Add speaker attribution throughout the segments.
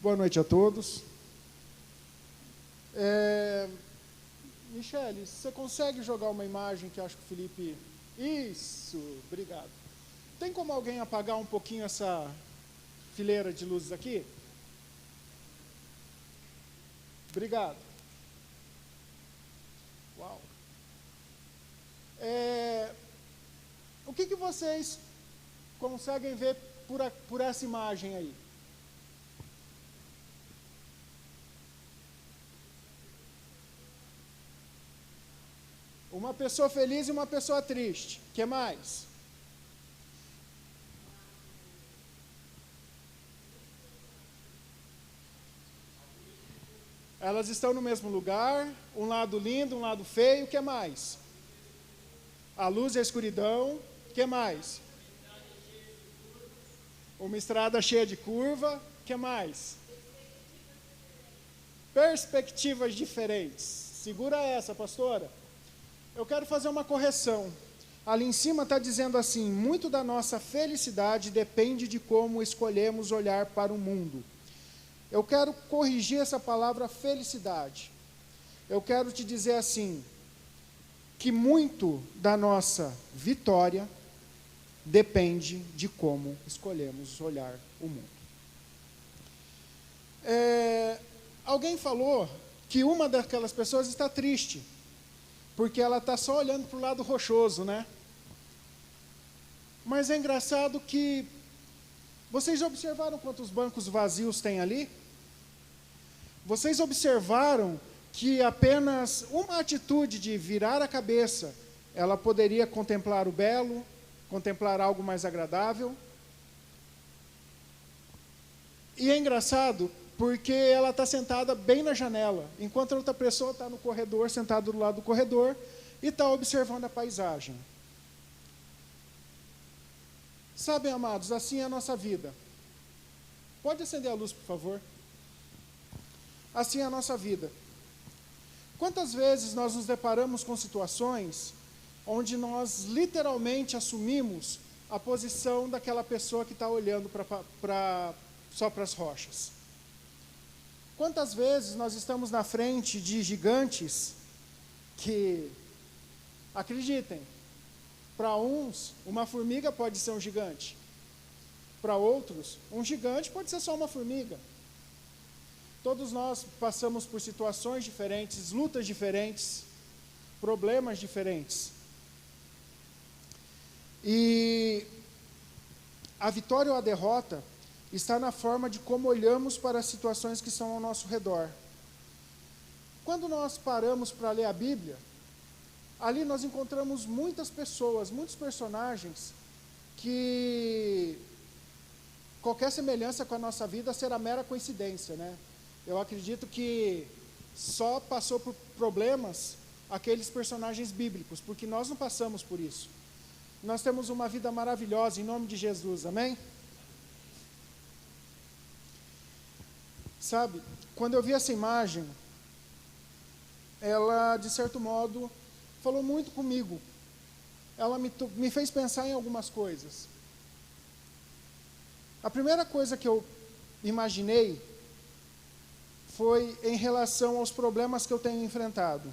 Speaker 1: Boa noite a todos. Michele, você consegue jogar uma imagem que acho que o Felipe... Isso, obrigado. Tem como alguém apagar um pouquinho essa fileira de luzes aqui? Obrigado. Uau. O que vocês conseguem ver por essa imagem aí? Uma pessoa feliz e uma pessoa triste. O que mais? Elas estão no mesmo lugar, um lado lindo, um lado feio. O que mais? A luz e a escuridão. O que mais? Uma estrada cheia de curva. O que mais? Perspectivas diferentes. Segura essa, pastora. Eu quero fazer uma correção. Ali em cima está dizendo assim: muito da nossa felicidade depende de como escolhemos olhar para o mundo. Eu quero corrigir essa palavra felicidade. Eu quero te dizer assim, que muito da nossa vitória depende de como escolhemos olhar o mundo. Alguém falou que uma daquelas pessoas está triste, porque ela está só olhando para o lado rochoso, né? Mas é engraçado que... Vocês observaram quantos bancos vazios tem ali? Vocês observaram que apenas uma atitude de virar a cabeça, ela poderia contemplar o belo, contemplar algo mais agradável? E é engraçado porque ela está sentada bem na janela, enquanto a outra pessoa está no corredor, sentada do lado do corredor, e está observando a paisagem. Sabem, amados, assim é a nossa vida. Pode acender a luz, por favor? Assim é a nossa vida. Quantas vezes nós nos deparamos com situações onde nós literalmente assumimos a posição daquela pessoa que está olhando só para as rochas? Quantas vezes nós estamos na frente de gigantes que, acreditem, para uns, uma formiga pode ser um gigante. Para outros, um gigante pode ser só uma formiga. Todos nós passamos por situações diferentes, lutas diferentes, problemas diferentes. E a vitória ou a derrota está na forma de como olhamos para as situações que são ao nosso redor. Quando nós paramos para ler a Bíblia, ali nós encontramos muitas pessoas, muitos personagens que qualquer semelhança com a nossa vida será mera coincidência, né? Eu acredito que só passou por problemas aqueles personagens bíblicos, porque nós não passamos por isso. Nós temos uma vida maravilhosa em nome de Jesus, amém? Sabe, quando eu vi essa imagem, ela, de certo modo, falou muito comigo. Ela me fez pensar em algumas coisas. A primeira coisa que eu imaginei foi em relação aos problemas que eu tenho enfrentado.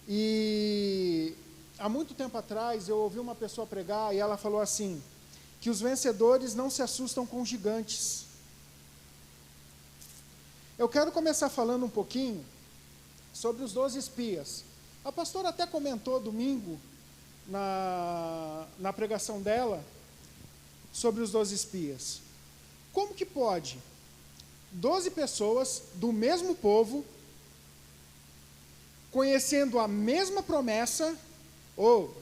Speaker 1: E há muito tempo atrás eu ouvi uma pessoa pregar e ela falou assim, que os vencedores não se assustam com gigantes. Eu quero começar falando um pouquinho sobre os 12 espias. A pastora até comentou domingo, na pregação dela, sobre os 12 espias. Como que pode 12 pessoas do mesmo povo, conhecendo a mesma promessa,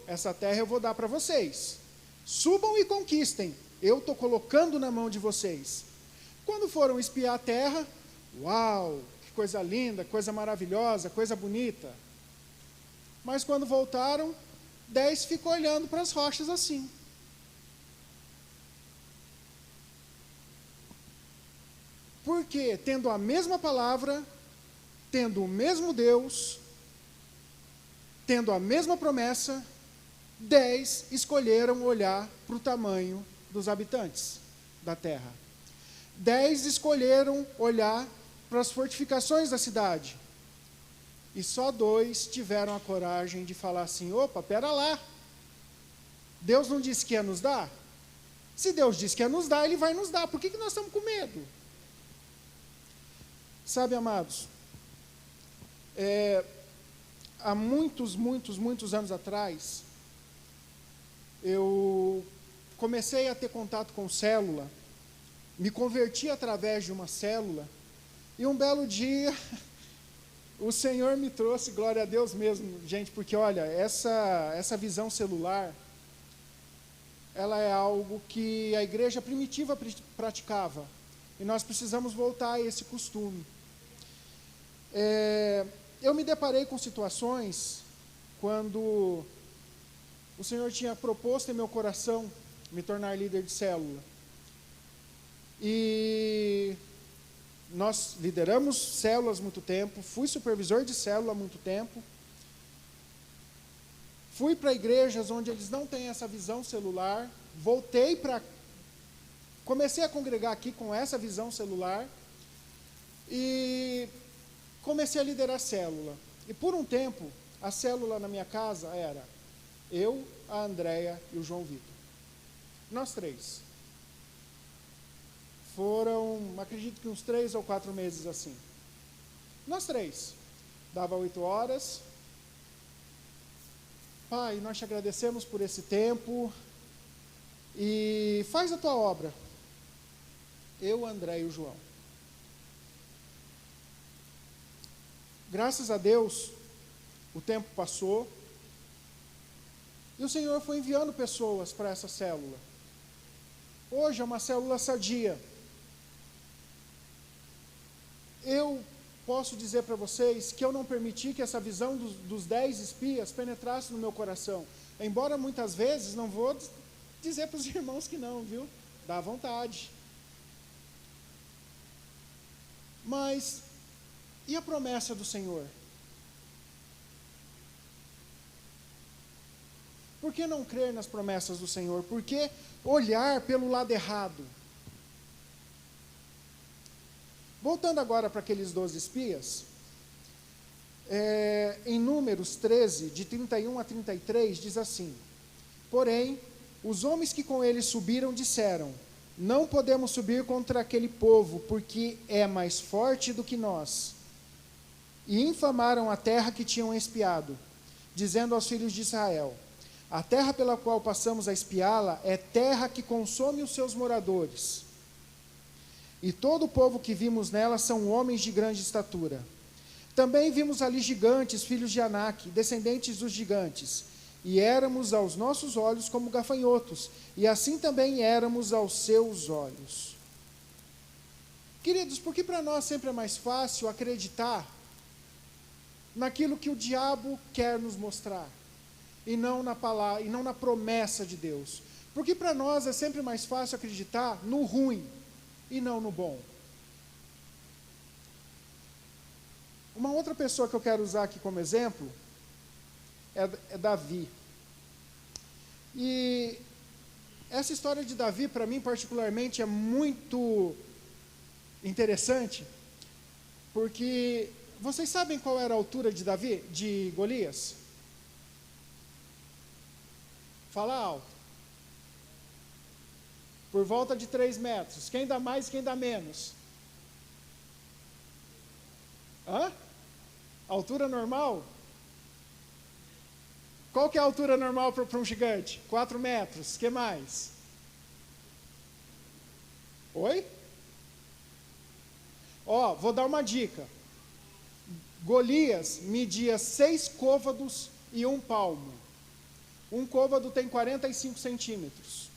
Speaker 1: essa terra eu vou dar para vocês, subam e conquistem, eu estou colocando na mão de vocês. Quando foram espiar a terra, uau, que coisa linda, coisa maravilhosa, coisa bonita. Mas quando voltaram, 10 ficou olhando para as rochas assim. Porque, tendo a mesma palavra, tendo o mesmo Deus, tendo a mesma promessa, 10 escolheram olhar para o tamanho dos habitantes da terra. 10 escolheram olhar para as fortificações da cidade. E só 2 tiveram a coragem de falar assim: opa, pera lá, Deus não disse que ia nos dar? Se Deus disse que ia nos dar, Ele vai nos dar. Por que nós estamos com medo? Sabe, amados, há muitos anos atrás, eu comecei a ter contato com célula, me converti através de uma célula, e um belo dia, o Senhor me trouxe, glória a Deus mesmo, gente, porque olha, essa visão celular, ela é algo que a igreja primitiva praticava, e nós precisamos voltar a esse costume. Eu me deparei com situações quando o Senhor tinha proposto em meu coração me tornar líder de célula. E nós lideramos células há muito tempo, fui supervisor de célula há muito tempo, fui para igrejas onde eles não têm essa visão celular, comecei a congregar aqui com essa visão celular e comecei a liderar célula. E por um tempo, a célula na minha casa era eu, a Andréia e o João Vitor. Nós 3. Foram, acredito que uns 3 ou 4 meses assim. Nós 3. Dava 8 horas. Pai, nós te agradecemos por esse tempo. E faz a tua obra. Eu, André e o João. Graças a Deus, o tempo passou. E o Senhor foi enviando pessoas para essa célula. Hoje é uma célula sadia. Eu posso dizer para vocês que eu não permiti que essa visão dos 10 espias penetrasse no meu coração. Embora muitas vezes, não vou dizer para os irmãos que não, viu? Dá vontade. Mas, e a promessa do Senhor? Por que não crer nas promessas do Senhor? Por que olhar pelo lado errado? Voltando agora para aqueles 12 espias, em Números 13, de 31 a 33, diz assim: porém, os homens que com eles subiram disseram: não podemos subir contra aquele povo, porque é mais forte do que nós. E infamaram a terra que tinham espiado, dizendo aos filhos de Israel: a terra pela qual passamos a espiá-la é terra que consome os seus moradores. E todo o povo que vimos nela são homens de grande estatura. Também vimos ali gigantes, filhos de Anak, descendentes dos gigantes, e éramos aos nossos olhos como gafanhotos, e assim também éramos aos seus olhos. Queridos, por que para nós sempre é mais fácil acreditar naquilo que o diabo quer nos mostrar, e não na palavra, e não na promessa de Deus? Porque para nós é sempre mais fácil acreditar no ruim e não no bom. Uma outra pessoa que eu quero usar aqui como exemplo é Davi. E essa história de Davi, para mim particularmente, é muito interessante, porque vocês sabem qual era a altura de Davi, de Golias? Fala alto. Por volta de 3 metros. Quem dá mais, quem dá menos? Hã? Altura normal? Qual que é a altura normal para um gigante? 4 metros. Que mais? Oi? Ó, vou dar uma dica. Golias media 6 côvados e 1 palmo. Um côvado tem 45 centímetros.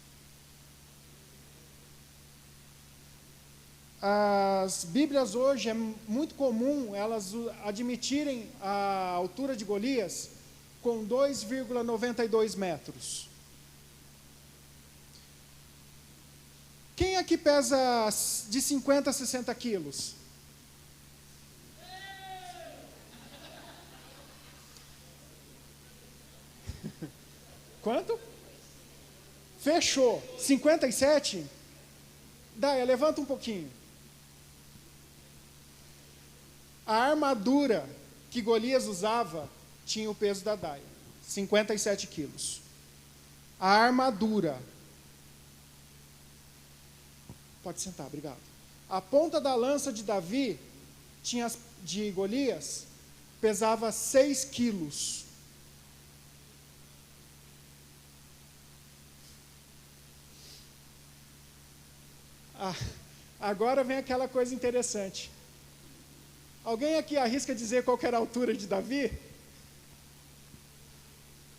Speaker 1: As Bíblias hoje é muito comum elas admitirem a altura de Golias com 2,92 metros. Quem aqui pesa de 50 a 60 quilos? Quanto? Fechou. 57? Daia, levanta um pouquinho. A armadura que Golias usava tinha o peso da Daia, 57 quilos. A armadura. Pode sentar, obrigado. A ponta da lança de Davi, de Golias, pesava 6 quilos. Agora vem aquela coisa interessante. Alguém aqui arrisca dizer qual que era a altura de Davi?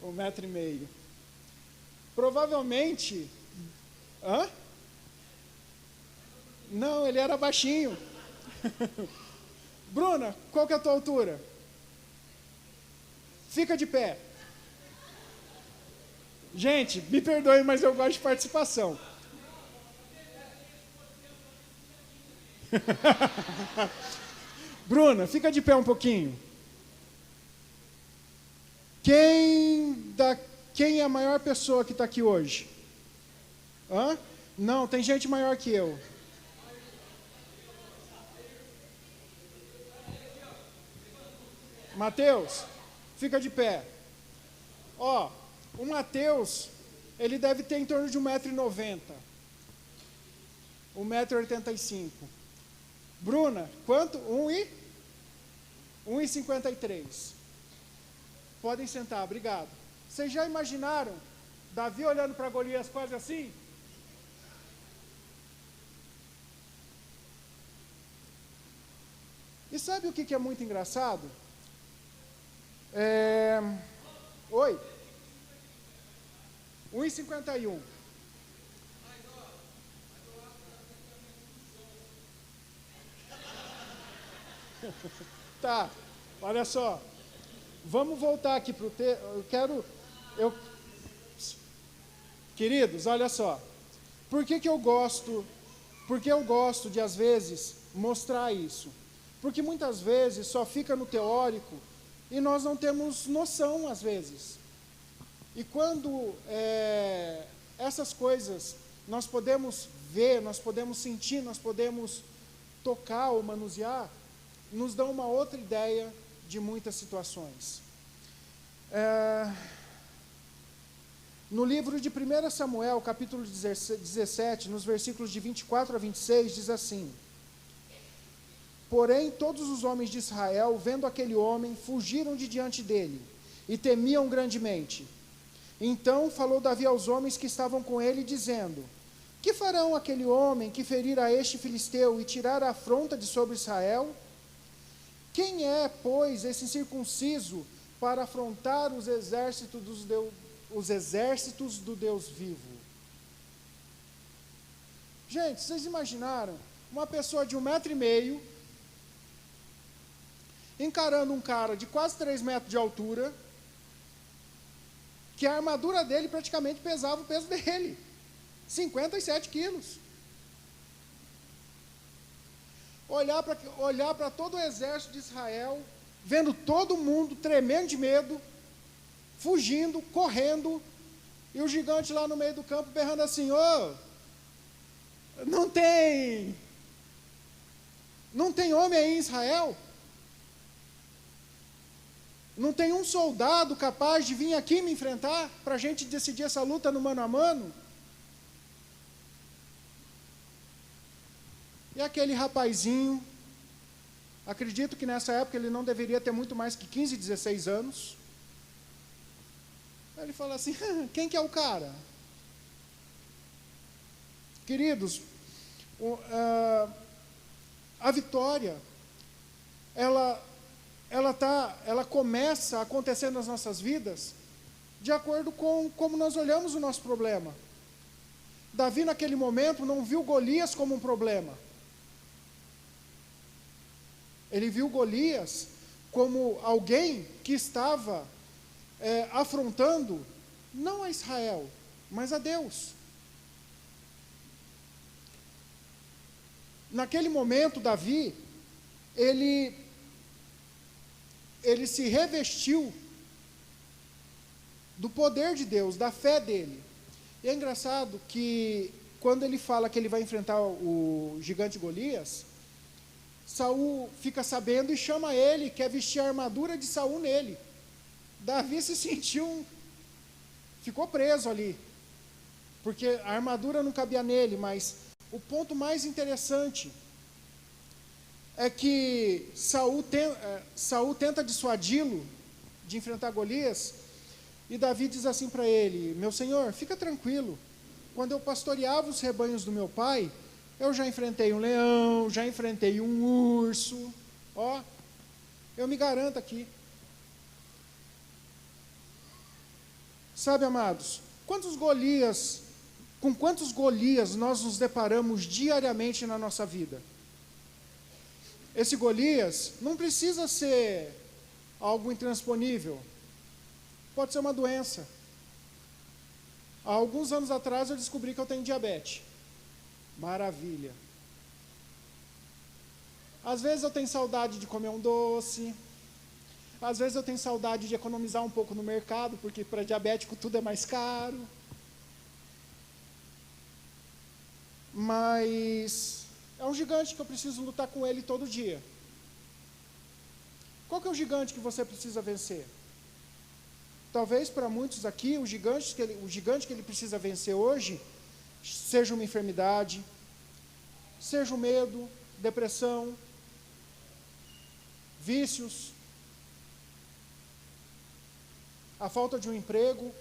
Speaker 1: 1,5 metro. Provavelmente... Hã? Não, ele era baixinho. Bruna, qual que é a tua altura? Fica de pé. Gente, me perdoe, mas eu gosto de participação. Bruna, fica de pé um pouquinho. Quem é a maior pessoa que está aqui hoje? Hã? Não, tem gente maior que eu. Mateus, fica de pé. Ó, o Mateus, ele deve ter em torno de 1,90 m. 1,85 m. Bruna, quanto? 1,53 m. Podem sentar, obrigado. Vocês já imaginaram Davi olhando para Golias quase assim? E sabe o que é muito engraçado? Oi? 1,51 m. Tá, olha só. Vamos voltar aqui para o texto. Queridos, olha só. Por que eu gosto de, às vezes, mostrar isso? Porque muitas vezes só fica no teórico e nós não temos noção, às vezes. E quando essas coisas nós podemos ver, nós podemos sentir, nós podemos tocar ou manusear, nos dão uma outra ideia de muitas situações. No livro de 1 Samuel, capítulo 17, nos versículos de 24 a 26, diz assim: Porém, todos os homens de Israel, vendo aquele homem, fugiram de diante dele, e temiam grandemente. Então falou Davi aos homens que estavam com ele, dizendo: Que farão aquele homem que ferir a este filisteu e tirar a afronta de sobre Israel? Quem é, pois, esse incircunciso para afrontar os exércitos do Deus vivo? Gente, vocês imaginaram uma pessoa de 1,5 m encarando um cara de quase 3 metros de altura, que a armadura dele praticamente pesava o peso dele, 57 quilos. Olhar para todo o exército de Israel, vendo todo mundo tremendo de medo, fugindo, correndo, e o gigante lá no meio do campo berrando assim: não tem homem aí em Israel? Não tem um soldado capaz de vir aqui me enfrentar para a gente decidir essa luta no mano a mano? E aquele rapazinho, acredito que nessa época ele não deveria ter muito mais que 15, 16 anos. Aí ele fala assim: quem que é o cara? Queridos, a vitória, ela começa a acontecer nas nossas vidas de acordo com como nós olhamos o nosso problema. Davi, naquele momento, não viu Golias como um problema. Ele viu Golias como alguém que estava afrontando não a Israel, mas a Deus. Naquele momento, Davi, ele se revestiu do poder de Deus, da fé dele. E é engraçado que quando ele fala que ele vai enfrentar o gigante Golias, Saul fica sabendo e chama ele, quer vestir a armadura de Saul nele. Davi se sentiu, ficou preso ali, porque a armadura não cabia nele, mas o ponto mais interessante é que Saul tenta dissuadi-lo de enfrentar Golias, e Davi diz assim para ele: meu senhor, fica tranquilo, quando eu pastoreava os rebanhos do meu pai, eu já enfrentei um leão, já enfrentei um urso, ó, eu me garanto aqui. Sabe, amados, com quantos Golias nós nos deparamos diariamente na nossa vida? Esse Golias não precisa ser algo intransponível, pode ser uma doença. Há alguns anos atrás eu descobri que eu tenho diabetes. Maravilha. Às vezes eu tenho saudade de comer um doce, às vezes eu tenho saudade de economizar um pouco no mercado, porque para diabético tudo é mais caro. Mas é um gigante que eu preciso lutar com ele todo dia. Qual que é o gigante que você precisa vencer? Talvez para muitos aqui, o gigante que ele precisa vencer hoje, seja uma enfermidade, seja o medo, depressão, vícios, a falta de um emprego,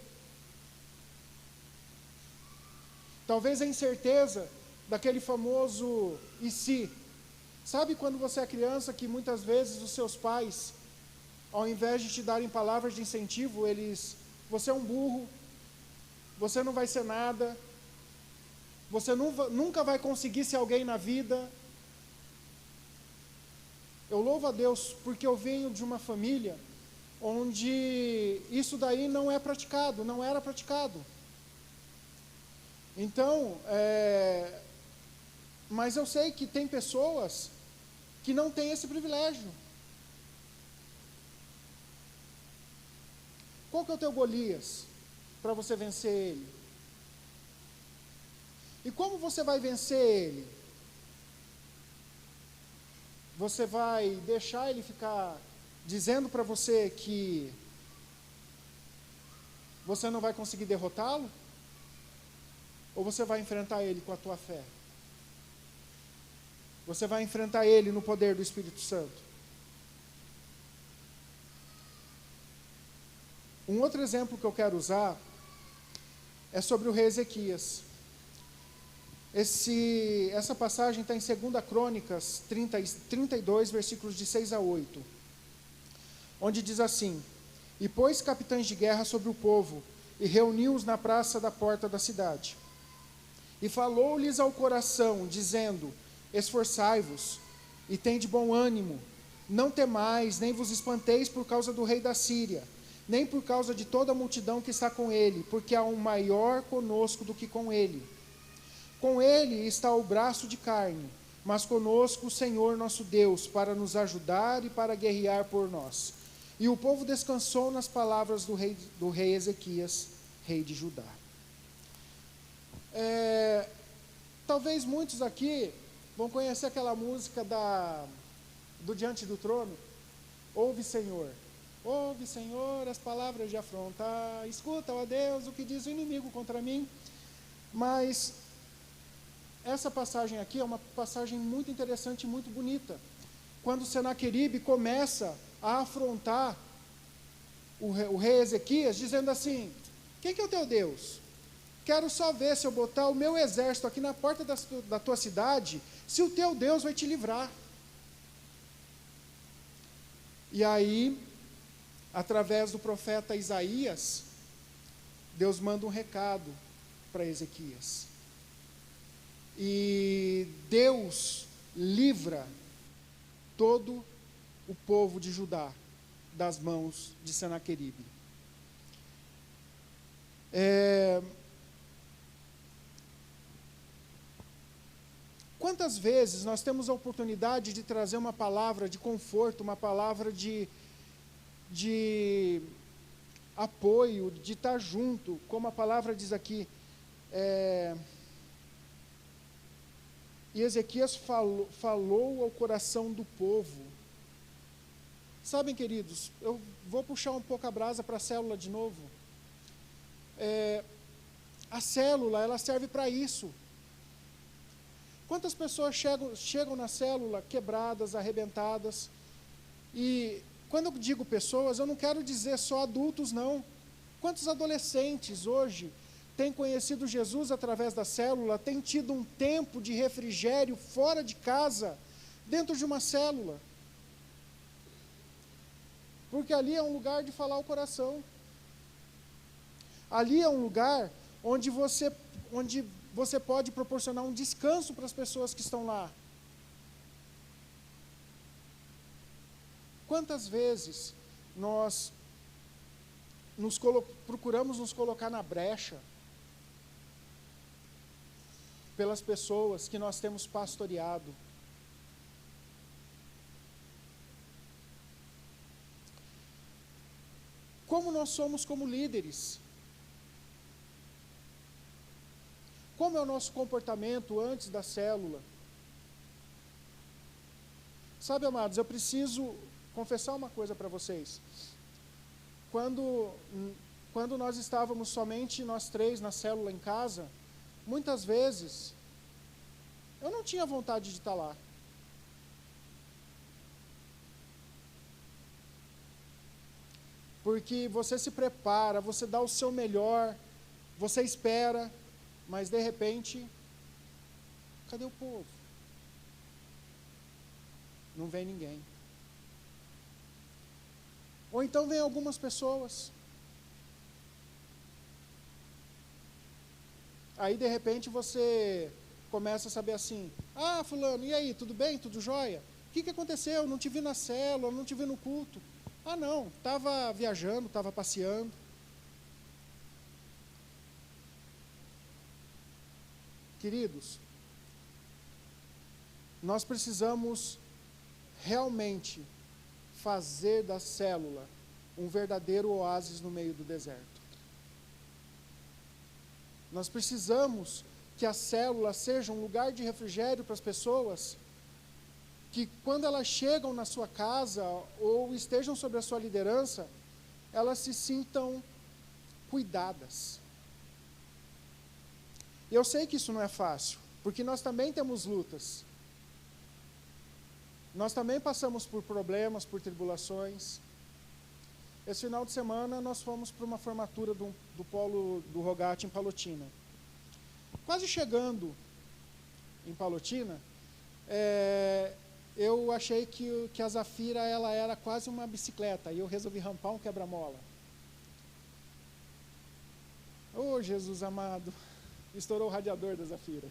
Speaker 1: talvez a incerteza daquele famoso e se. Sabe quando você é criança que muitas vezes os seus pais, ao invés de te darem palavras de incentivo, você é um burro, você não vai ser nada, você nunca vai conseguir ser alguém na vida. Eu louvo a Deus porque eu venho de uma família onde isso daí não era praticado. Então, mas eu sei que tem pessoas que não têm esse privilégio. Qual que é o teu Golias para você vencer ele? E como você vai vencer ele? Você vai deixar ele ficar dizendo para você que você não vai conseguir derrotá-lo? Ou você vai enfrentar ele com a tua fé? Você vai enfrentar ele no poder do Espírito Santo? Um outro exemplo que eu quero usar é sobre o rei Ezequias. Essa passagem está em 2 Crônicas 32, versículos de 6 a 8, onde diz assim: e pôs capitães de guerra sobre o povo, e reuniu-os na praça da porta da cidade. E falou-lhes ao coração, dizendo: esforçai-vos, e tende bom ânimo, não temais, nem vos espanteis por causa do rei da Síria, nem por causa de toda a multidão que está com ele, porque há um maior conosco do que com ele. Com ele está o braço de carne, mas conosco o Senhor nosso Deus, para nos ajudar e para guerrear por nós. E o povo descansou nas palavras do rei Ezequias, rei de Judá. Talvez muitos aqui vão conhecer aquela música do Diante do Trono. Ouve, Senhor, as palavras de afronta, escuta, ó Deus, o que diz o inimigo contra mim. Mas essa passagem aqui é uma passagem muito interessante e muito bonita. Quando Senaqueribe começa a afrontar o rei Ezequias, dizendo assim: quem que é o teu Deus? Quero só ver, se eu botar o meu exército aqui na porta da tua cidade, se o teu Deus vai te livrar. E aí, através do profeta Isaías, Deus manda um recado para Ezequias. E Deus livra todo o povo de Judá das mãos de Senaqueribe. Quantas vezes nós temos a oportunidade de trazer uma palavra de conforto, uma palavra de apoio, de estar junto, como a palavra diz aqui, E Ezequias falou ao coração do povo. Sabem, queridos, eu vou puxar um pouco a brasa para a célula de novo. A célula, ela serve para isso. Quantas pessoas chegam na célula quebradas, arrebentadas? E quando eu digo pessoas, eu não quero dizer só adultos, não. Quantos adolescentes hoje têm conhecido Jesus através da célula, têm tido um tempo de refrigério fora de casa, dentro de uma célula? Porque ali é um lugar de falar o coração. Ali é um lugar onde você pode proporcionar um descanso para as pessoas que estão lá. Quantas vezes nós procuramos nos colocar na brecha pelas pessoas que nós temos pastoreado? Como nós somos como líderes? Como é o nosso comportamento antes da célula? Sabe, amados, eu preciso confessar uma coisa para vocês. Quando nós estávamos somente nós três na célula em casa, muitas vezes eu não tinha vontade de estar lá. Porque você se prepara, você dá o seu melhor, você espera, mas de repente, cadê o povo? Não vem ninguém. Ou então vem algumas pessoas. Aí de repente você começa a saber assim, fulano, e aí, tudo bem? Tudo jóia? O que aconteceu? Não te vi na célula, não te vi no culto. Não, estava viajando, estava passeando. Queridos, nós precisamos realmente fazer da célula um verdadeiro oásis no meio do deserto. Nós precisamos que a célula seja um lugar de refrigério para as pessoas, que quando elas chegam na sua casa ou estejam sob a sua liderança, elas se sintam cuidadas. E eu sei que isso não é fácil, porque nós também temos lutas. Nós também passamos por problemas, por tribulações. Esse final de semana nós fomos para uma formatura do Polo do Rogate em Palotina. Quase chegando em Palotina, eu achei que a Zafira ela era quase uma bicicleta, e eu resolvi rampar um quebra-mola. Oh, Jesus amado, estourou o radiador da Zafira.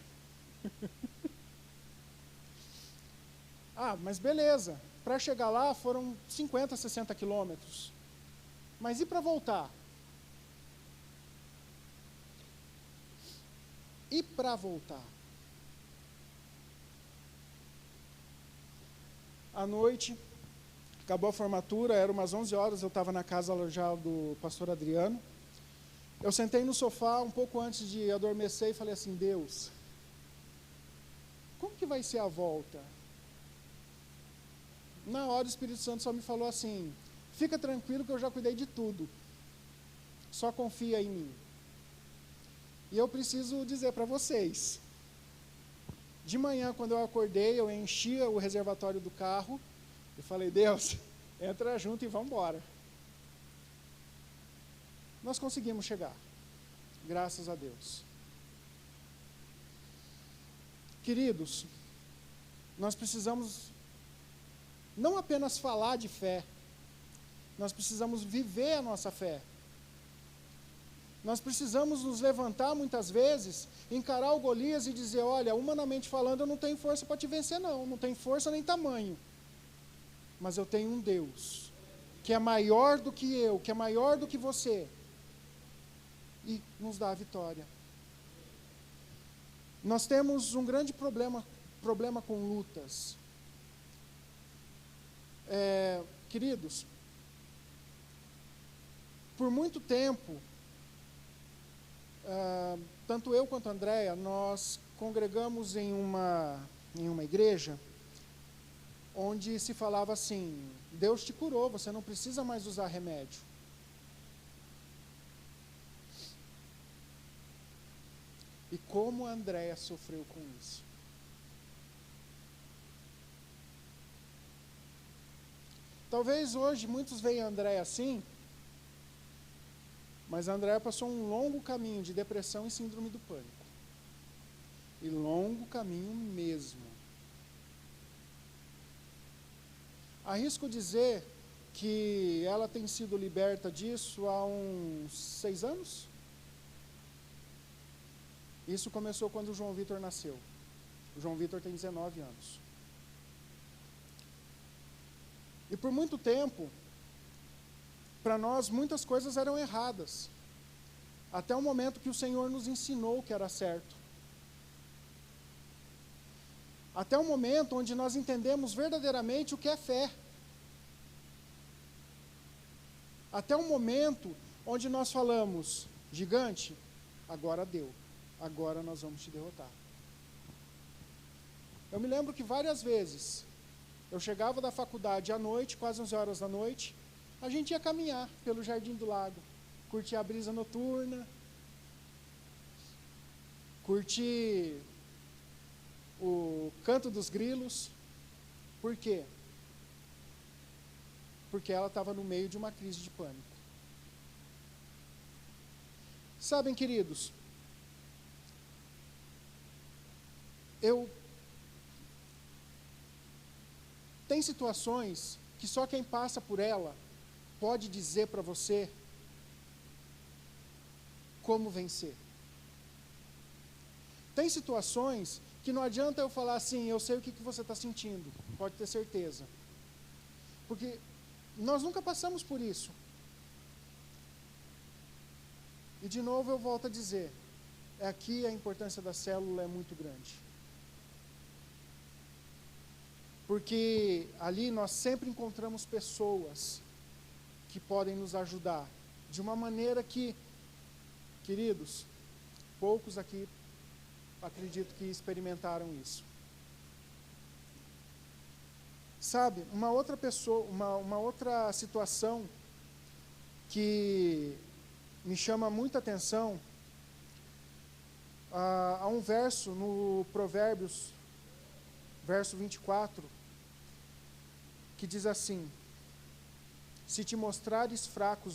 Speaker 1: Mas beleza, para chegar lá foram 50, 60 quilômetros. Mas e para voltar? E para voltar? À noite, acabou a formatura, era umas 11 horas, eu estava na casa já do pastor Adriano. Eu sentei no sofá um pouco antes de adormecer e falei assim, Deus, como que vai ser a volta? Na hora o Espírito Santo só me falou assim, fica tranquilo que eu já cuidei de tudo, só confia em mim. E eu preciso dizer para vocês, de manhã quando eu acordei, eu enchia o reservatório do carro, e falei, Deus, entra junto e vamos embora. Nós conseguimos chegar, graças a Deus. Queridos, nós precisamos não apenas falar de fé, nós precisamos viver a nossa fé. Nós precisamos nos levantar muitas vezes, encarar o Golias e dizer, olha, humanamente falando, eu não tenho força para te vencer não tenho força nem tamanho. Mas eu tenho um Deus, que é maior do que eu, que é maior do que você, e nos dá a vitória. Nós temos um grande problema com lutas. Queridos, por muito tempo, tanto eu quanto a Andréia, nós congregamos em uma em uma igreja onde se falava assim: Deus te curou, você não precisa mais usar remédio. E como a Andréia sofreu com isso. Talvez hoje muitos veem a Andréia assim, mas a Andréia passou um longo caminho de depressão e síndrome do pânico. E longo caminho mesmo. Arrisco dizer que ela tem sido liberta disso há uns 6 anos. Isso começou quando o João Vitor nasceu. O João Vitor tem 19 anos. E por muito tempo, para nós, muitas coisas eram erradas. Até o momento que o Senhor nos ensinou que era certo. Até o momento onde nós entendemos verdadeiramente o que é fé. Até o momento onde nós falamos: gigante, agora deu. Agora nós vamos te derrotar. Eu me lembro que várias vezes, eu chegava da faculdade à noite, quase 11 horas da noite, a gente ia caminhar pelo Jardim do Lago, curtir a brisa noturna, curtir o canto dos grilos. Por quê? Porque ela estava no meio de uma crise de pânico. Sabem, queridos, tem situações que só quem passa por ela pode dizer para você como vencer. Tem situações que não adianta eu falar assim: eu sei o que você está sentindo, pode ter certeza. Porque nós nunca passamos por isso. E de novo eu volto a dizer, aqui a importância da célula é muito grande. Porque ali nós sempre encontramos pessoas que podem nos ajudar de uma maneira que, queridos, poucos aqui acredito que experimentaram isso. Sabe, uma outra pessoa, uma outra situação que me chama muita atenção, há um verso no Provérbios, verso 24, que diz assim: se te mostrares fraco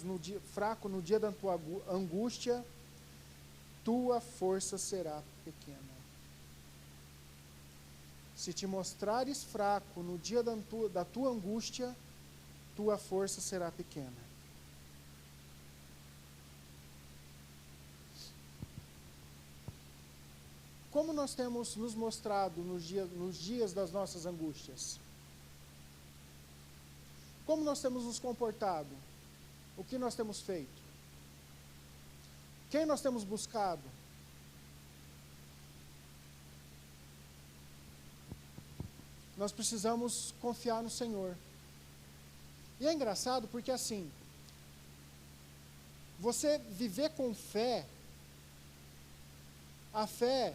Speaker 1: no dia da tua angústia, tua força será pequena. Se te mostrares fraco no dia da tua angústia, tua força será pequena. Como nós temos nos mostrado nos dias das nossas angústias? Como nós temos nos comportado? O que nós temos feito? Quem nós temos buscado? Nós precisamos confiar no Senhor. E é engraçado porque assim, você viver com fé, a fé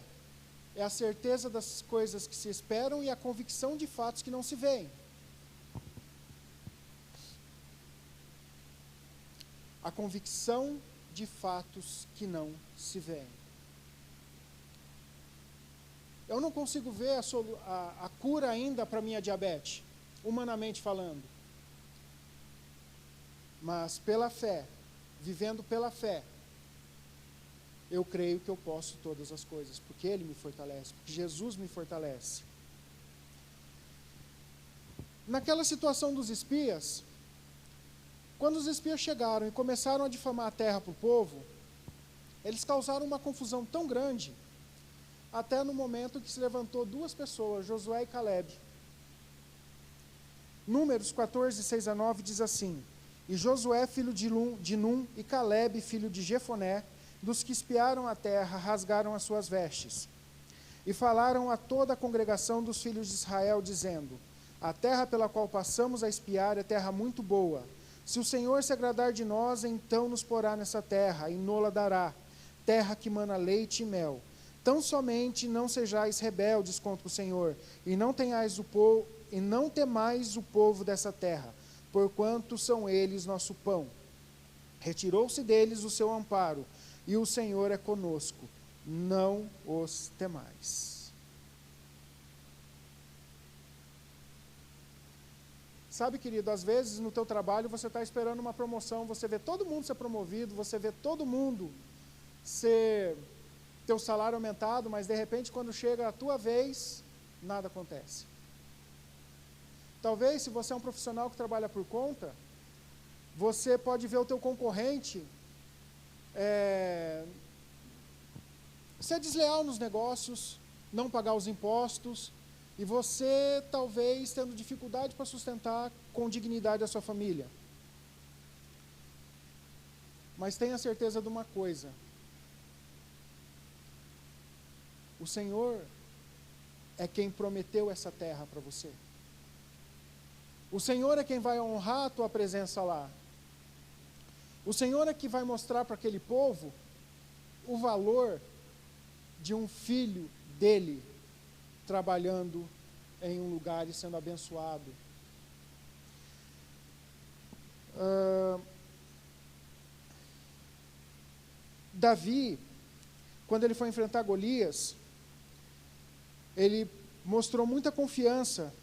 Speaker 1: é a certeza das coisas que se esperam e a convicção de fatos que não se veem. A convicção de fatos que não se veem. Eu não consigo ver a cura ainda para a minha diabetes, humanamente falando. Mas pela fé, vivendo pela fé, eu creio que eu posso todas as coisas, porque Ele me fortalece, porque Jesus me fortalece. Naquela situação dos espias, quando os espias chegaram e começaram a difamar a terra para o povo, eles causaram uma confusão tão grande, até no momento que se levantou 2 pessoas, Josué e Caleb. Números 14, 6 a 9 diz assim: e Josué, filho de Num, e Caleb, filho de Jefoné, dos que espiaram a terra, rasgaram as suas vestes. E falaram a toda a congregação dos filhos de Israel, dizendo: a terra pela qual passamos a espiar é terra muito boa. Se o Senhor se agradar de nós, então nos porá nessa terra, e nola dará, terra que mana leite e mel. Tão somente não sejais rebeldes contra o Senhor, e não temais o povo dessa terra, porquanto são eles nosso pão. Retirou-se deles o seu amparo, e o Senhor é conosco, não os temais. Sabe, querido, às vezes no teu trabalho você está esperando uma promoção, você vê todo mundo ser promovido, você vê todo mundo ter o salário aumentado, mas de repente quando chega a tua vez, nada acontece. Talvez se você é um profissional que trabalha por conta, você pode ver o teu concorrente ser desleal nos negócios, não pagar os impostos, e você talvez tendo dificuldade para sustentar com dignidade a sua família. Mas tenha certeza de uma coisa: o Senhor é quem prometeu essa terra para você. O Senhor é quem vai honrar a tua presença lá. O Senhor é que vai mostrar para aquele povo o valor de um filho dele trabalhando em um lugar e sendo abençoado. Davi, quando ele foi enfrentar Golias, ele mostrou muita confiança.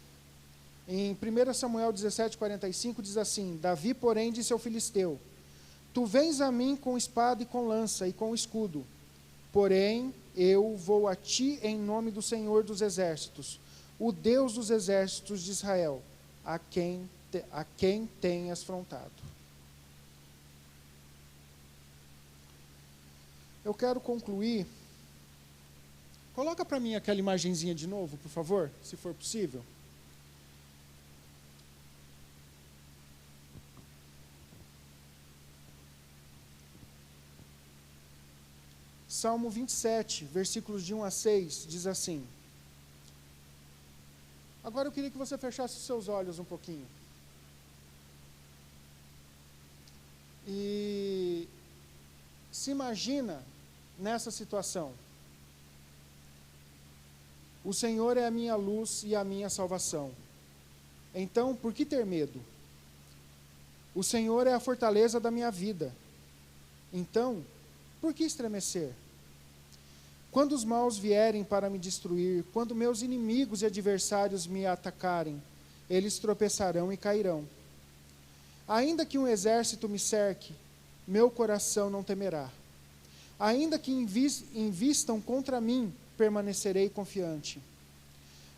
Speaker 1: Em 1 Samuel 17:45 diz assim: Davi, porém, disse ao filisteu: Tu vens a mim com espada e com lança e com escudo, porém eu vou a ti em nome do Senhor dos exércitos, o Deus dos exércitos de Israel, a quem tenhas afrontado. Eu quero concluir. Coloca para mim aquela imagenzinha de novo, por favor, se for possível. Salmo 27, versículos de 1 a 6, diz assim. Agora eu queria que você fechasse os seus olhos um pouquinho. E se imagina nessa situação. O Senhor é a minha luz e a minha salvação. Então, por que ter medo? O Senhor é a fortaleza da minha vida. Então, por que estremecer? Quando os maus vierem para me destruir, quando meus inimigos e adversários me atacarem, eles tropeçarão e cairão. Ainda que um exército me cerque, meu coração não temerá. Ainda que invistam contra mim, permanecerei confiante.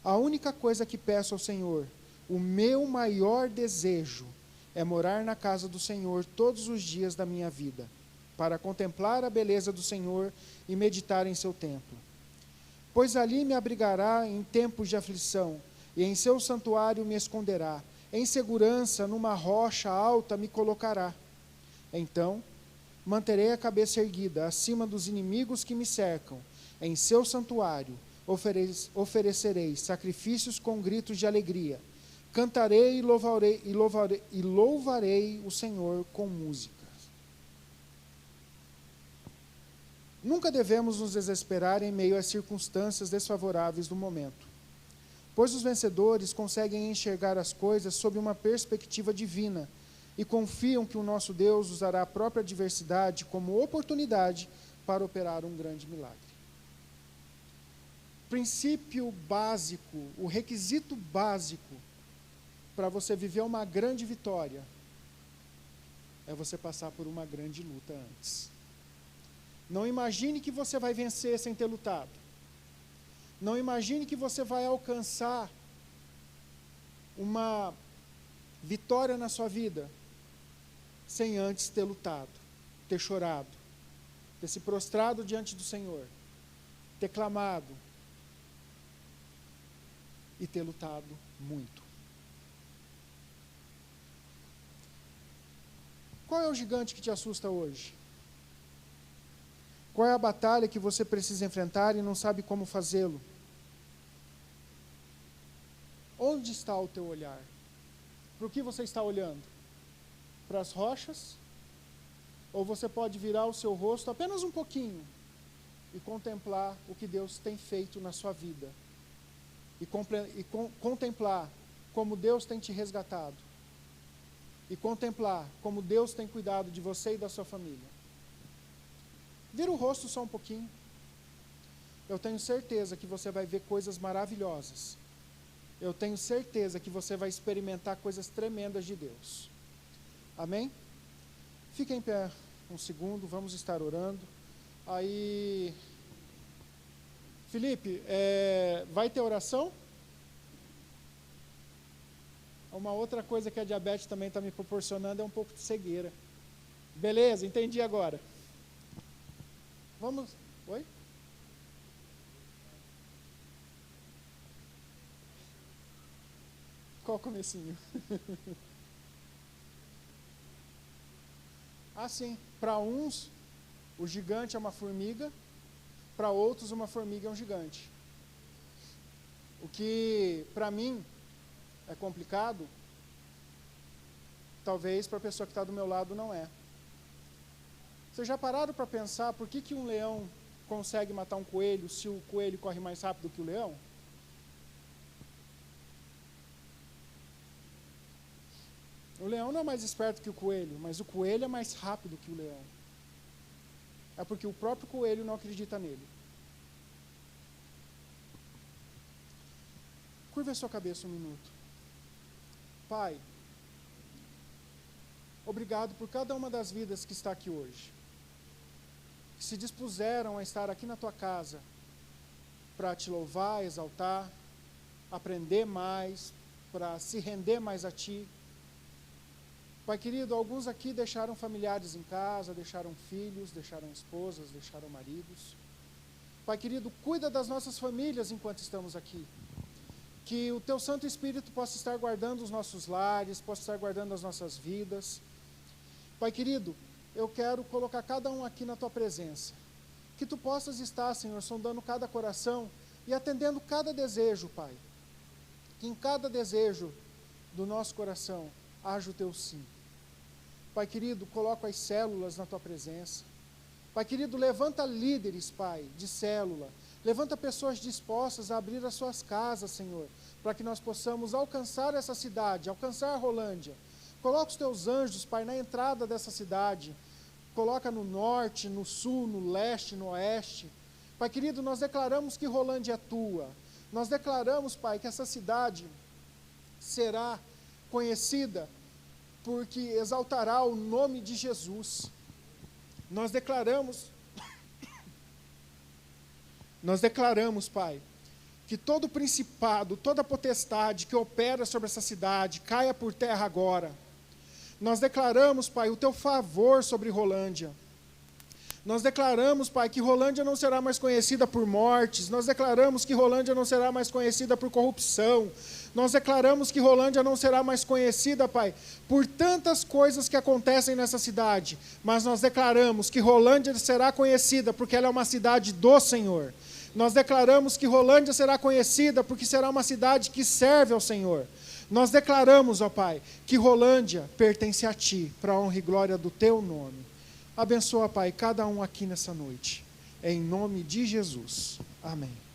Speaker 1: A única coisa que peço ao Senhor, o meu maior desejo, é morar na casa do Senhor todos os dias da minha vida, para contemplar a beleza do Senhor e meditar em seu templo. Pois ali me abrigará em tempos de aflição, e em seu santuário me esconderá. Em segurança, numa rocha alta me colocará. Então, manterei a cabeça erguida acima dos inimigos que me cercam. Em seu santuário oferecerei sacrifícios com gritos de alegria. Cantarei e louvarei o Senhor com música. Nunca devemos nos desesperar em meio às circunstâncias desfavoráveis do momento, pois os vencedores conseguem enxergar as coisas sob uma perspectiva divina e confiam que o nosso Deus usará a própria adversidade como oportunidade para operar um grande milagre. O princípio básico, o requisito básico para você viver uma grande vitória é você passar por uma grande luta antes. Não imagine que você vai vencer sem ter lutado. Não imagine que você vai alcançar uma vitória na sua vida sem antes ter lutado, ter chorado, ter se prostrado diante do Senhor, ter clamado e ter lutado muito. Qual é o gigante que te assusta hoje? Qual é a batalha que você precisa enfrentar e não sabe como fazê-lo? Onde está o teu olhar? Para o que você está olhando? Para as rochas? Ou você pode virar o seu rosto apenas um pouquinho e contemplar o que Deus tem feito na sua vida. E contemplar como Deus tem te resgatado. E contemplar como Deus tem cuidado de você e da sua família. Vira o rosto só um pouquinho. Eu tenho certeza que você vai ver coisas maravilhosas. Eu tenho certeza que você vai experimentar coisas tremendas de Deus. Amém? Fique em pé um segundo, vamos estar orando. Aí, Felipe, vai ter oração? Uma outra coisa que a diabetes também está me proporcionando é um pouco de cegueira. Beleza, entendi agora. Vamos. Oi? Qual comecinho? Sim. Para uns, o gigante é uma formiga. Para outros, uma formiga é um gigante. O que, para mim, é complicado, talvez para a pessoa que está do meu lado não é. Vocês já pararam para pensar por que um leão consegue matar um coelho se o coelho corre mais rápido que o leão? O leão não é mais esperto que o coelho, mas o coelho é mais rápido que o leão. É porque o próprio coelho não acredita nele. Curva a sua cabeça um minuto. Pai, obrigado por cada uma das vidas que está aqui hoje, que se dispuseram a estar aqui na tua casa, para te louvar, exaltar, aprender mais, para se render mais a ti. Pai querido, alguns aqui deixaram familiares em casa, deixaram filhos, deixaram esposas, deixaram maridos. Pai querido, cuida das nossas famílias enquanto estamos aqui. Que o Teu Santo Espírito possa estar guardando os nossos lares, possa estar guardando as nossas vidas. Pai querido, eu quero colocar cada um aqui na Tua presença. Que Tu possas estar, Senhor, sondando cada coração e atendendo cada desejo, Pai. Que em cada desejo do nosso coração haja o Teu sim. Pai querido, coloco as células na Tua presença. Pai querido, levanta líderes, Pai, de célula. Levanta pessoas dispostas a abrir as suas casas, Senhor, para que nós possamos alcançar essa cidade, alcançar a Rolândia. Coloca os Teus anjos, Pai, na entrada dessa cidade. Coloca no norte, no sul, no leste, no oeste. Pai querido, nós declaramos que Rolândia é Tua. Nós declaramos, Pai, que essa cidade será conhecida porque exaltará o nome de Jesus. Nós declaramos, Pai, que todo principado, toda potestade que opera sobre essa cidade, caia por terra agora. Nós declaramos, Pai, o Teu favor sobre Rolândia. Nós declaramos, Pai, que Rolândia não será mais conhecida por mortes. Nós declaramos que Rolândia não será mais conhecida por corrupção. Nós declaramos que Rolândia não será mais conhecida, Pai, por tantas coisas que acontecem nessa cidade. Mas nós declaramos que Rolândia será conhecida porque ela é uma cidade do Senhor. Nós declaramos que Rolândia será conhecida porque será uma cidade que serve ao Senhor. Nós declaramos, ó Pai, que Rolândia pertence a Ti, para a honra e glória do Teu nome. Abençoa, Pai, cada um aqui nessa noite. Em nome de Jesus. Amém.